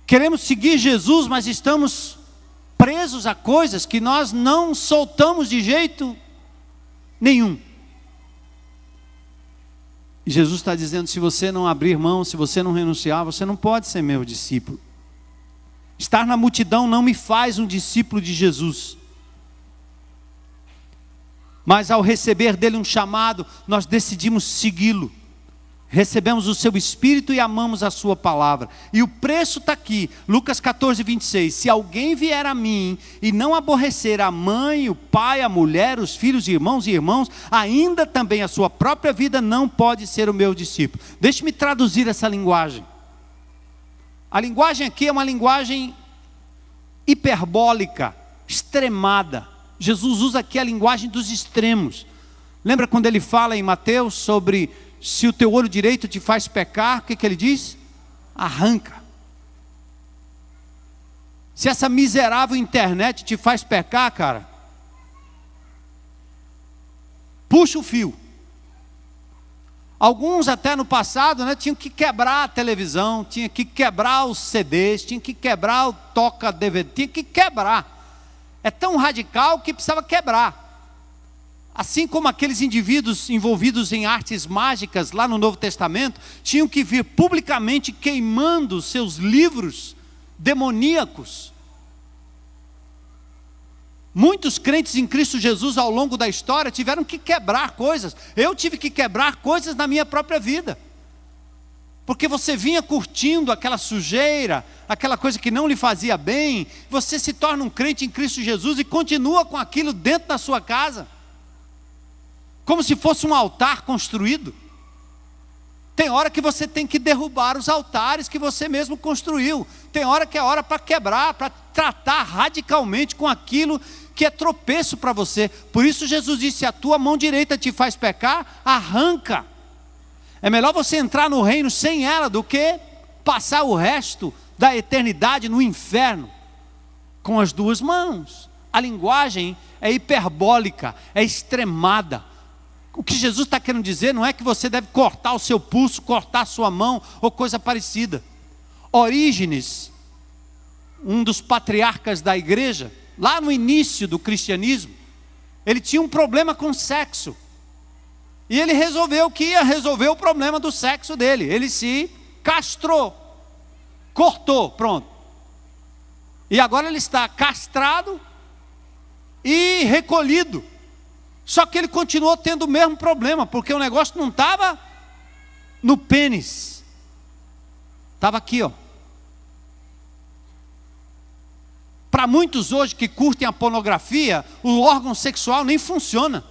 Queremos seguir Jesus, mas estamos presos a coisas que nós não soltamos de jeito nenhum. E Jesus está dizendo, se você não abrir mão, se você não renunciar, você não pode ser meu discípulo. Estar na multidão não me faz um discípulo de Jesus. Mas ao receber dele um chamado, nós decidimos segui-lo. Recebemos o seu Espírito e amamos a sua palavra. E o preço está aqui, Lucas 14:26. Se alguém vier a mim e não aborrecer a mãe, o pai, a mulher, os filhos, irmãos e irmãos, ainda também a sua própria vida, não pode ser o meu discípulo. Deixe-me traduzir essa linguagem. A linguagem aqui é uma linguagem hiperbólica, extremada. Jesus usa aqui a linguagem dos extremos. Lembra quando ele fala em Mateus sobre se o teu olho direito te faz pecar, o que ele diz? Arranca. Se essa miserável internet te faz pecar, cara, puxa o fio. Alguns até no passado, tinham que quebrar a televisão, tinham que quebrar os CDs, tinham que quebrar o toca-DVD, tinham que quebrar. É tão radical que precisava quebrar. Assim como aqueles indivíduos envolvidos em artes mágicas lá no Novo Testamento, tinham que vir publicamente queimando seus livros demoníacos. Muitos crentes em Cristo Jesus ao longo da história tiveram que quebrar coisas. Eu tive que quebrar coisas na minha própria vida. Porque você vinha curtindo aquela sujeira, aquela coisa que não lhe fazia bem, você se torna um crente em Cristo Jesus e continua com aquilo dentro da sua casa. Como se fosse um altar construído. Tem hora que você tem que derrubar os altares que você mesmo construiu. Tem hora que é hora para quebrar, para tratar radicalmente com aquilo que é tropeço para você. Por isso Jesus disse: se a tua mão direita te faz pecar, arranca. É melhor você entrar no reino sem ela do que passar o resto da eternidade no inferno com as duas mãos. A linguagem é hiperbólica, é extremada. O que Jesus está querendo dizer não é que você deve cortar o seu pulso, cortar a sua mão ou coisa parecida. Orígenes, um dos patriarcas da igreja, lá no início do cristianismo, ele tinha um problema com sexo. E ele resolveu que ia resolver o problema do sexo dele. Ele se castrou, cortou, pronto. E agora ele está castrado e recolhido. Só que ele continuou tendo o mesmo problema, porque o negócio não estava no pênis. Estava aqui, ó. Para muitos hoje que curtem a pornografia, o órgão sexual nem funciona.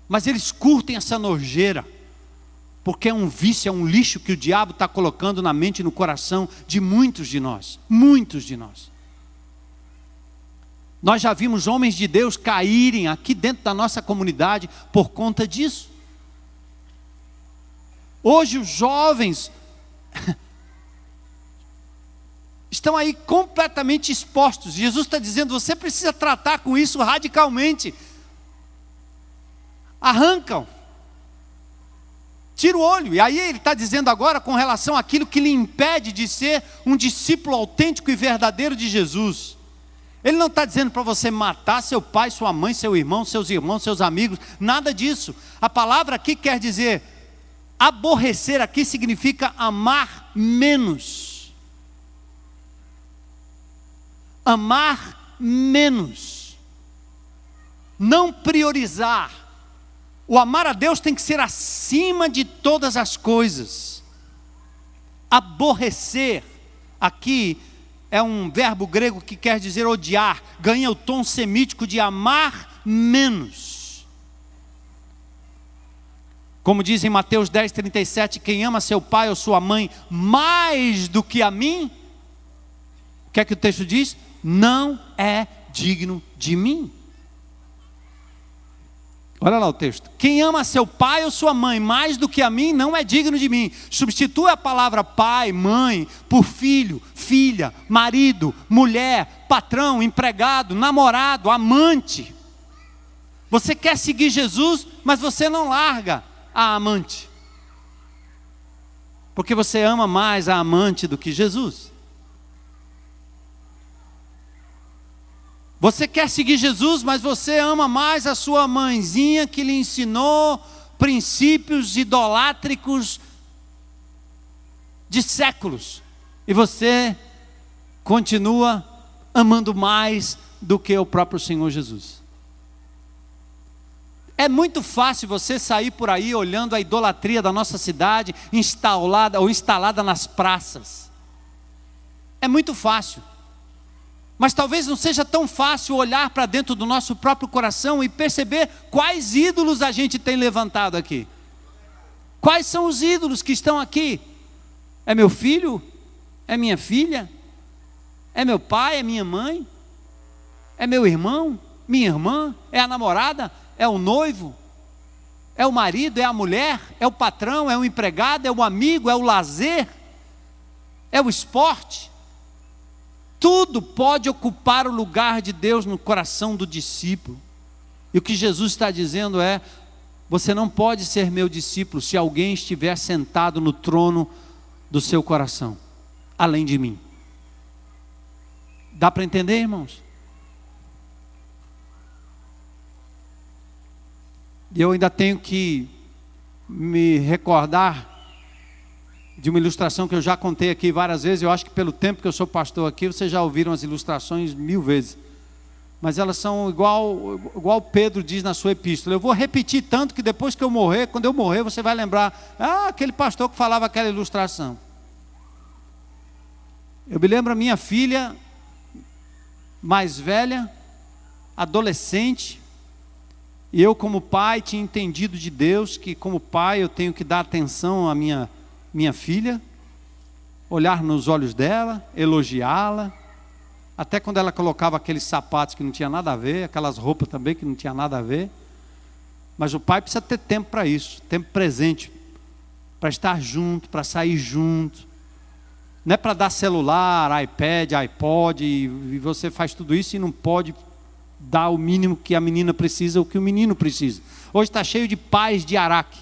Mas eles curtem essa nojeira, porque é um vício, é um lixo que o diabo está colocando na mente e no coração de muitos de nós. Muitos de nós. Nós já vimos homens de Deus caírem aqui dentro da nossa comunidade por conta disso. Hoje os jovens estão aí completamente expostos. Jesus está dizendo: você precisa tratar com isso radicalmente. Arrancam. Tira o olho. E aí ele está dizendo agora com relação àquilo que lhe impede de ser um discípulo autêntico e verdadeiro de Jesus. Ele não está dizendo para você matar seu pai, sua mãe, seu irmão, seus irmãos, seus amigos, nada disso. A palavra aqui quer dizer, aborrecer aqui significa amar menos. Amar menos. Não priorizar. O amar a Deus tem que ser acima de todas as coisas. Aborrecer aqui é um verbo grego que quer dizer odiar, ganha o tom semítico de amar menos. Como diz em Mateus 10:37, quem ama seu pai ou sua mãe mais do que a mim, o que é que o texto diz? Não é digno de mim. Olha lá o texto. Quem ama seu pai ou sua mãe mais do que a mim, não é digno de mim. Substitua a palavra pai, mãe, por filho, filha, marido, mulher, patrão, empregado, namorado, amante. Você quer seguir Jesus, mas você não larga a amante. Porque você ama mais a amante do que Jesus. Você quer seguir Jesus, mas você ama mais a sua mãezinha que lhe ensinou princípios idolátricos de séculos. E você continua amando mais do que o próprio Senhor Jesus. É muito fácil você sair por aí olhando a idolatria da nossa cidade instalada nas praças. É muito fácil. Mas talvez não seja tão fácil olhar para dentro do nosso próprio coração e perceber quais ídolos a gente tem levantado aqui. Quais são os ídolos que estão aqui? É meu filho? É minha filha? É meu pai? É minha mãe? É meu irmão? Minha irmã? É a namorada? É o noivo? É o marido? É a mulher? É o patrão? É o empregado? É o amigo? É o lazer? É o esporte? Tudo pode ocupar o lugar de Deus no coração do discípulo. E o que Jesus está dizendo é: você não pode ser meu discípulo se alguém estiver sentado no trono do seu coração, além de mim. Dá para entender, irmãos? E eu ainda tenho que me recordar de uma ilustração que eu já contei aqui várias vezes. Eu acho que pelo tempo que eu sou pastor aqui, vocês já ouviram as ilustrações 1000 vezes. Mas elas são igual Pedro diz na sua epístola. Eu vou repetir tanto que depois que eu morrer, quando eu morrer, você vai lembrar: ah, aquele pastor que falava aquela ilustração. Eu me lembro a minha filha mais velha, adolescente, E eu, como pai, tinha entendido de Deus que, como pai, eu tenho que dar atenção à minha filha, olhar nos olhos dela, elogiá-la, até quando ela colocava aqueles sapatos que não tinha nada a ver, aquelas roupas também que não tinha nada a ver. Mas o pai precisa ter tempo para isso, tempo presente, para estar junto, para sair junto. Não é para dar celular, iPad, iPod, e você faz tudo isso e não pode dar o mínimo que a menina precisa, ou que o menino precisa. Hoje está cheio de pais de Araque,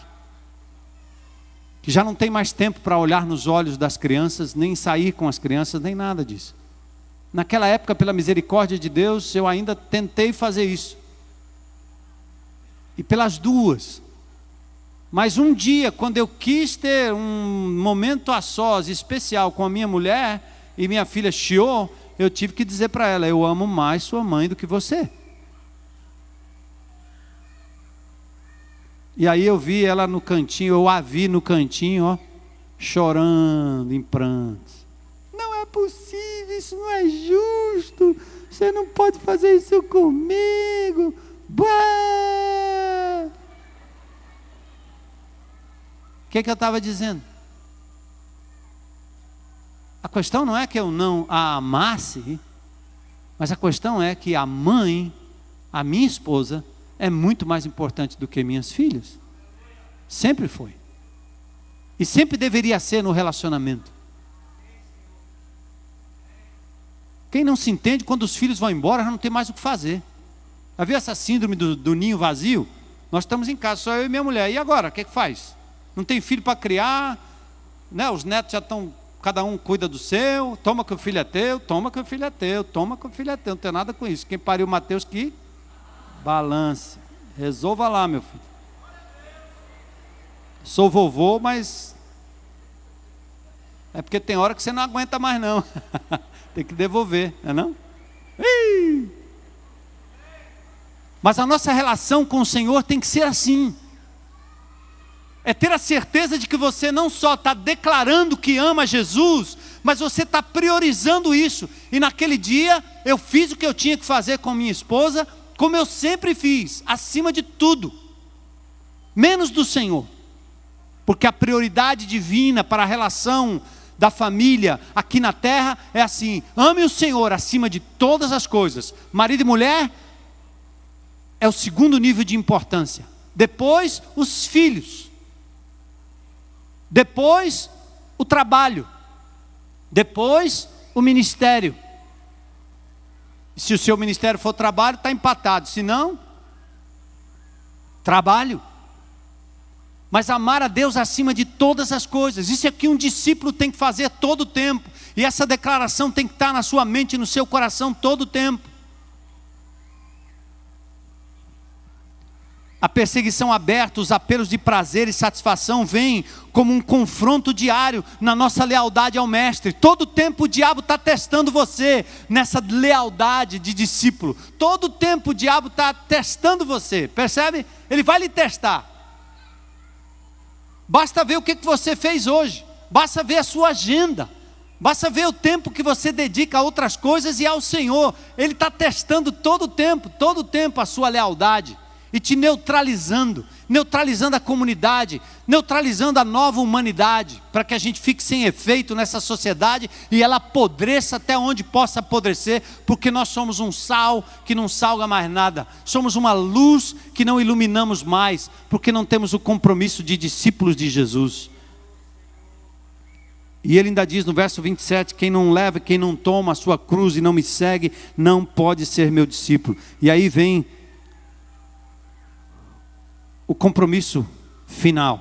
que já não tem mais tempo para olhar nos olhos das crianças, nem sair com as crianças, nem nada disso. Naquela época, pela misericórdia de Deus, eu ainda tentei fazer isso. E pelas duas. Mas um dia, quando eu quis ter um momento a sós especial com a minha mulher, e minha filha chiou, eu tive que dizer para ela: eu amo mais sua mãe do que você. E aí eu vi ela no cantinho, eu a vi no cantinho, ó, chorando em prantos. Não é possível, isso não é justo, você não pode fazer isso comigo. Bah! O que eu estava dizendo? A questão não é que eu não a amasse, mas a questão é que a mãe, a minha esposa, é muito mais importante do que minhas filhas. Sempre foi. E sempre deveria ser no relacionamento. Quem não se entende, quando os filhos vão embora, já não tem mais o que fazer. Já viu essa síndrome do ninho vazio? Nós estamos em casa, só eu e minha mulher. E agora, o que faz? Não tem filho para criar, né? Os netos já estão... Cada um cuida do seu, toma que o filho é teu, toma que o filho é teu, toma que o filho é teu, não tem nada com isso. Quem pariu Mateus que balance, resolva lá, meu filho. Sou vovô, mas é porque tem hora que você não aguenta mais não, tem que devolver, não é não? Ih! Mas a nossa relação com o Senhor tem que ser assim. É ter a certeza de que você não só está declarando que ama Jesus, mas você está priorizando isso. E naquele dia eu fiz o que eu tinha que fazer com minha esposa, como eu sempre fiz, acima de tudo, menos do Senhor. Porque a prioridade divina para a relação da família aqui na terra é assim: ame o Senhor acima de todas as coisas. Marido e mulher é o segundo nível de importância. Depois, os filhos. Depois, o trabalho. Depois, o ministério. Se o seu ministério for trabalho, está empatado. Se não, trabalho. Mas amar a Deus acima de todas as coisas. Isso é que um discípulo tem que fazer todo o tempo. E essa declaração tem que estar na sua mente e no seu coração todo o tempo. A perseguição aberta, os apelos de prazer e satisfação vêm como um confronto diário na nossa lealdade ao Mestre. Todo tempo o diabo está testando você nessa lealdade de discípulo. Todo tempo o diabo está testando você, percebe? Ele vai lhe testar. Basta ver o que você fez hoje, basta ver a sua agenda, basta ver o tempo que você dedica a outras coisas e ao Senhor. Ele está testando todo o tempo a sua lealdade. E te neutralizando a comunidade, neutralizando a nova humanidade, para que a gente fique sem efeito nessa sociedade e ela apodreça até onde possa apodrecer, porque nós somos um sal que não salga mais nada, somos uma luz que não iluminamos mais, porque não temos o compromisso de discípulos de Jesus. E ele ainda diz no verso 27, quem não leva, quem não toma a sua cruz e não me segue, não pode ser meu discípulo. E aí vem o compromisso final.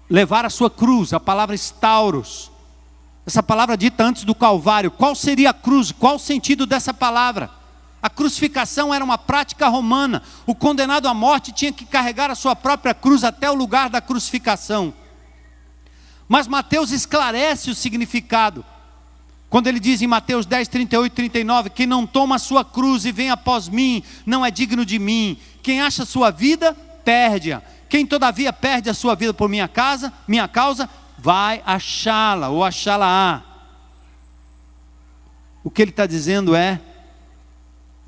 Levar a sua cruz, a palavra stauros, essa palavra dita antes do Calvário. Qual seria a cruz? Qual o sentido dessa palavra? A crucificação era uma prática romana. O condenado à morte tinha que carregar a sua própria cruz até o lugar da crucificação. Mas Mateus esclarece o significado. Quando ele diz em Mateus 10, 38 e 39, quem não toma a sua cruz e vem após mim, não é digno de mim. Quem acha a sua vida, perde-a. Quem todavia perde a sua vida por minha causa, vai achá-la ou achá-la-á. O que ele está dizendo é,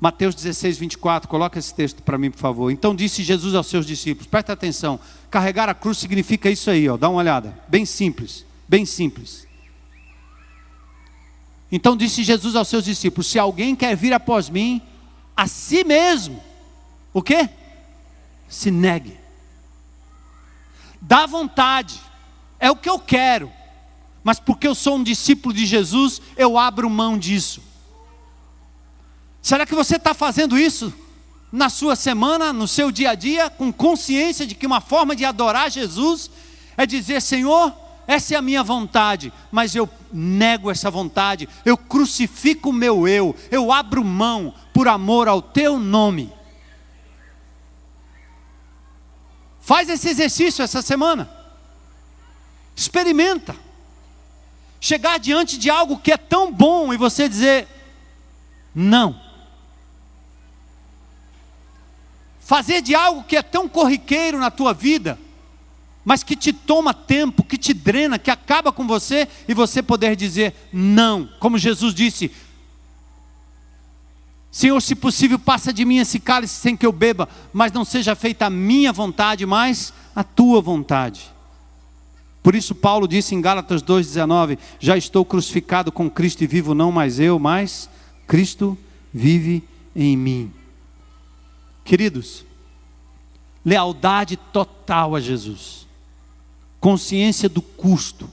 Mateus 16, 24, coloca esse texto para mim, por favor. Então disse Jesus aos seus discípulos, presta atenção, carregar a cruz significa isso aí, ó, dá uma olhada, bem simples, bem simples. Então disse Jesus aos seus discípulos, se alguém quer vir após mim, a si mesmo, o quê? Se negue. Dá vontade, é o que eu quero, mas porque eu sou um discípulo de Jesus, eu abro mão disso. Será que você está fazendo isso na sua semana, no seu dia a dia, com consciência de que uma forma de adorar Jesus é dizer, Senhor, essa é a minha vontade, mas eu nego essa vontade, eu crucifico o meu eu abro mão por amor ao teu nome. Faz esse exercício essa semana, experimenta, chegar diante de algo que é tão bom e você dizer, não. Fazer de algo que é tão corriqueiro na tua vida, mas que te toma tempo, que te drena, que acaba com você, e você poder dizer não, como Jesus disse, Senhor, se possível passa de mim esse cálice sem que eu beba, mas não seja feita a minha vontade, mas a tua vontade. Por isso Paulo disse em Gálatas 2,19, já estou crucificado com Cristo e vivo não mais eu, mas Cristo vive em mim. Queridos, lealdade total a Jesus, consciência do custo,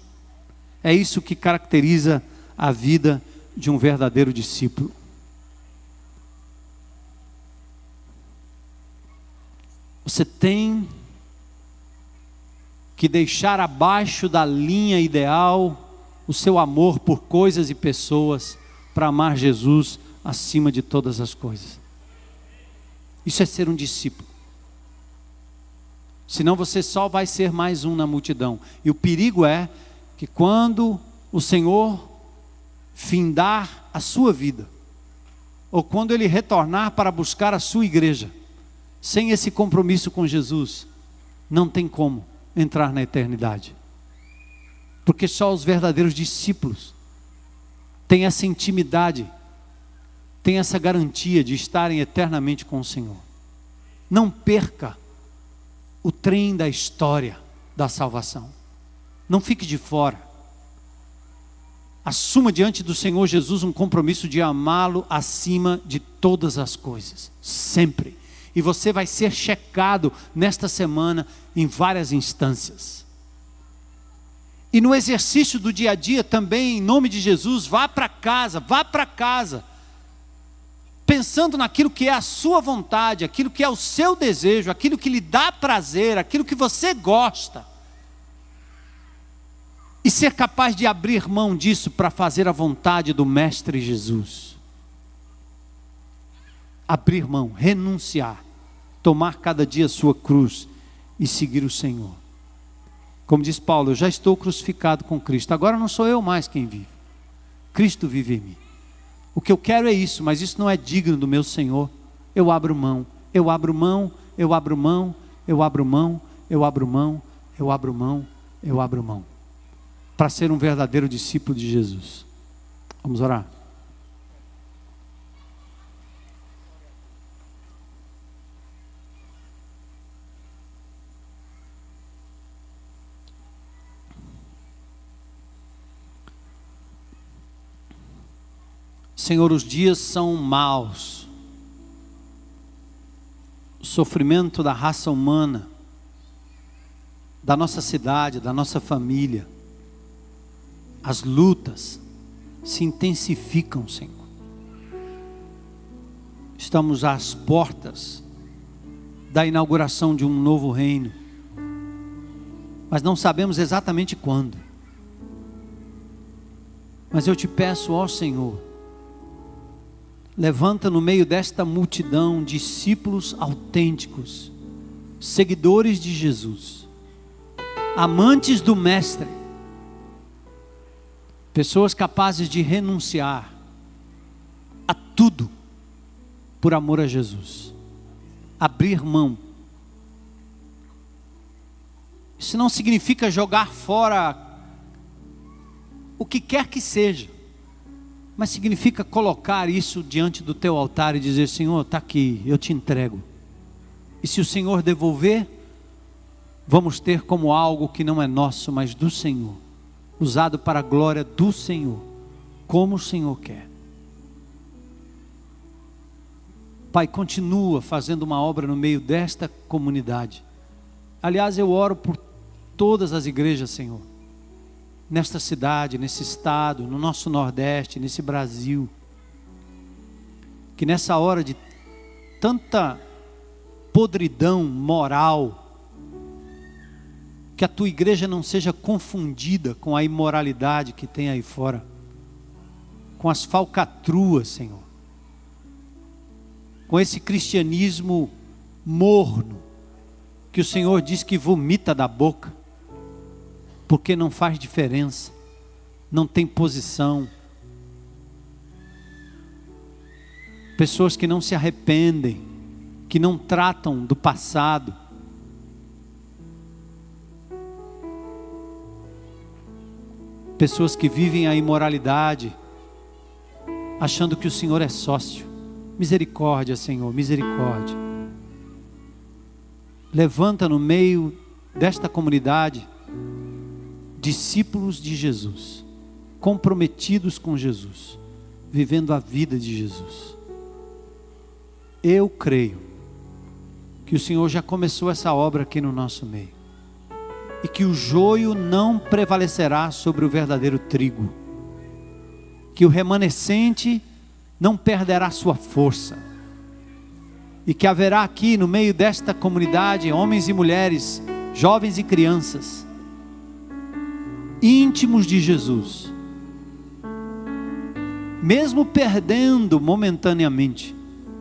é isso que caracteriza a vida de um verdadeiro discípulo. Você tem que deixar abaixo da linha ideal o seu amor por coisas e pessoas para amar Jesus acima de todas as coisas. Isso é ser um discípulo. Senão você só vai ser mais um na multidão. E o perigo é que quando o Senhor findar a sua vida, ou quando Ele retornar para buscar a sua igreja, sem esse compromisso com Jesus, não tem como entrar na eternidade. Porque só os verdadeiros discípulos têm essa intimidade, têm essa garantia de estarem eternamente com o Senhor. Não perca o trem da história da salvação. Não fique de fora. Assuma diante do Senhor Jesus um compromisso de amá-lo acima de todas as coisas, sempre. E você vai ser checado nesta semana em várias instâncias. E no exercício do dia a dia também, em nome de Jesus, vá para casa, pensando naquilo que é a sua vontade, aquilo que é o seu desejo, aquilo que lhe dá prazer, aquilo que você gosta. E ser capaz de abrir mão disso para fazer a vontade do Mestre Jesus. Abrir mão, renunciar, tomar cada dia a sua cruz e seguir o Senhor. Como diz Paulo, eu já estou crucificado com Cristo, agora não sou eu mais quem vive, Cristo vive em mim. O que eu quero é isso, mas isso não é digno do meu Senhor. Eu abro mão, eu abro mão, eu abro mão, eu abro mão, eu abro mão, eu abro mão, eu abro mão, para ser um verdadeiro discípulo de Jesus. Vamos orar. Senhor, os dias são maus, o sofrimento da raça humana, da nossa cidade, da nossa família, as lutas se intensificam, Senhor. Estamos às portas da inauguração de um novo reino, mas não sabemos exatamente quando. Mas eu te peço, ó Senhor, levanta no meio desta multidão discípulos autênticos, seguidores de Jesus, amantes do Mestre, pessoas capazes de renunciar a tudo por amor a Jesus, abrir mão. Isso não significa jogar fora o que quer que seja, mas significa colocar isso diante do teu altar e dizer: Senhor, está aqui, eu te entrego. E se o Senhor devolver, vamos ter como algo que não é nosso, mas do Senhor, usado para a glória do Senhor, como o Senhor quer. Pai, continua fazendo uma obra no meio desta comunidade. Aliás, eu oro por todas as igrejas, Senhor, nesta cidade, nesse estado, no nosso Nordeste, nesse Brasil, que nessa hora de tanta podridão moral, que a tua igreja não seja confundida com a imoralidade que tem aí fora, com as falcatruas, Senhor, com esse cristianismo morno, que o Senhor diz que vomita da boca, porque não faz diferença, não tem posição. Pessoas que não se arrependem, que não tratam do passado. Pessoas que vivem a imoralidade, achando que o Senhor é sócio. Misericórdia, Senhor, misericórdia. Levanta no meio desta comunidade discípulos de Jesus, comprometidos com Jesus, vivendo a vida de Jesus. Eu creio que o Senhor já começou essa obra aqui no nosso meio, e que o joio não prevalecerá sobre o verdadeiro trigo, que o remanescente não perderá sua força, e que haverá aqui no meio desta comunidade homens e mulheres, jovens e crianças, íntimos de Jesus, mesmo perdendo momentaneamente,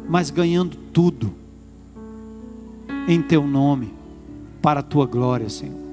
mas ganhando tudo em teu nome, para a tua glória, Senhor.